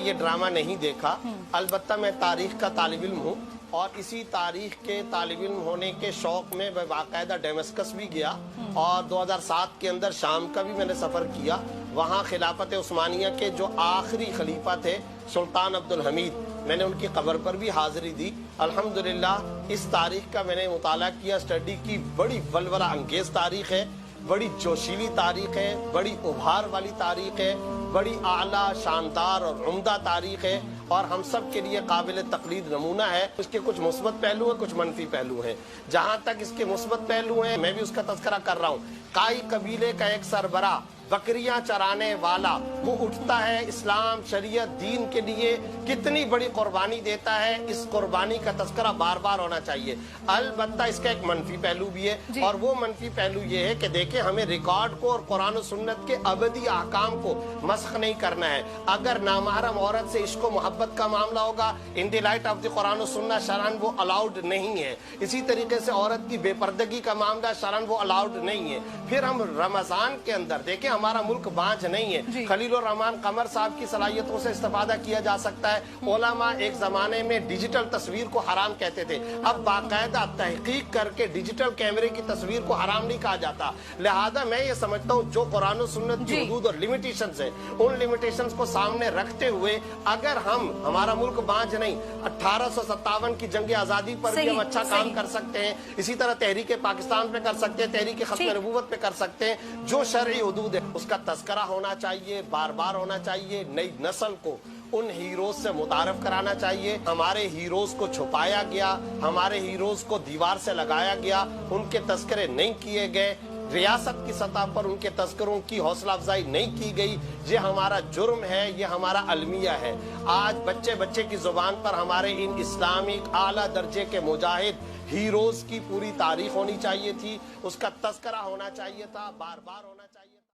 یہ ڈرامہ نہیں دیکھا، البتہ میں تاریخ کا طالب علم ہوں اور اسی تاریخ کے طالب علم ہونے کے شوق میں باقاعدہ ڈیمسکس بھی گیا اور 2007 کے اندر شام کا بھی میں نے سفر کیا. وہاں خلافت عثمانیہ کے جو آخری خلیفہ تھے سلطان عبدالحمید، میں نے ان کی قبر پر بھی حاضری دی. الحمدللہ اس تاریخ کا میں نے مطالعہ کیا، اسٹڈی کی. بڑی ولولہ انگیز تاریخ ہے، بڑی جوشیلی تاریخ ہے، بڑی ابھار والی تاریخ ہے، بڑی اعلیٰ شاندار اور عمدہ تاریخ ہے اور ہم سب کے لیے قابل تقلید نمونہ ہے. اس کے کچھ مثبت پہلو ہیں، کچھ منفی پہلو ہیں. جہاں تک اس کے مثبت پہلو ہیں میں بھی اس کا تذکرہ کر رہا ہوں. قائی قبیلے کا ایک سربراہ، بکریاں چرانے والا، وہ اٹھتا ہے اسلام شریعت دین کے لیے کتنی بڑی قربانی دیتا ہے. اس قربانی کا تذکرہ بار بار ہونا چاہیے. البتہ اس کا ایک منفی پہلو بھی ہے اور وہ منفی پہلو یہ ہے کہ دیکھیں ہمیں ریکارڈ کو اور قرآن و سنت کے ابدی احکام کو مسخ نہیں کرنا ہے. اگر نامحرم عورت سے عشق و محبت کا معاملہ ہوگا ان دی لائٹ آف دی قرآن و سنت شرعاً وہ الاؤڈ نہیں ہے. اسی طریقے سے عورت کی بے پردگی کا معاملہ شرعاً وہ الاؤڈ نہیں ہے. پھر ہم رمضان کے اندر دیکھیں ہمارا ملک بانجھ نہیں ہے. خلیل الرحمان قمر صاحب کی صلاحیتوں سے استفادہ کیا جا سکتا ہے. علماء ایک زمانے میں ڈیجیٹل تصویر کو حرام کہتے تھے، اب باقاعدہ تحقیق کر کے ڈیجیٹل کیمرے کی تصویر کو حرام نہیں کہا جاتا. لہذا میں یہ سمجھتا ہوں جو قرآن و سنت کی حدود اور لمیٹیشنز ہیں ان لمیٹیشنز کو سامنے رکھتے ہوئے اگر ہمارا ملک بانجھ نہیں، 1857 کی جنگ آزادی پر بھی ہم اچھا کام کر سکتے ہیں. اسی طرح تحریک پاکستان پہ کر سکتے ہیں، تحریک ختم نبوت پہ کر سکتے ہیں. جو شرعی حدود ہے اس کا تذکرہ ہونا چاہیے، بار بار ہونا چاہیے. نئی نسل کو ان ہیروز سے متعارف کرانا چاہیے. ہمارے ہیروز کو چھپایا گیا، ہمارے ہیروز کو دیوار سے لگایا گیا، ان کے تذکرے نہیں کیے گئے، ریاست کی سطح پر ان کے تذکروں کی حوصلہ افزائی نہیں کی گئی. یہ ہمارا جرم ہے، یہ ہمارا المیہ ہے. آج بچے بچے کی زبان پر ہمارے ان اسلامک اعلیٰ درجے کے مجاہد ہیروز کی پوری تاریخ ہونی چاہیے تھی، اس کا تذکرہ ہونا چاہیے تھا، بار بار ہونا چاہیے.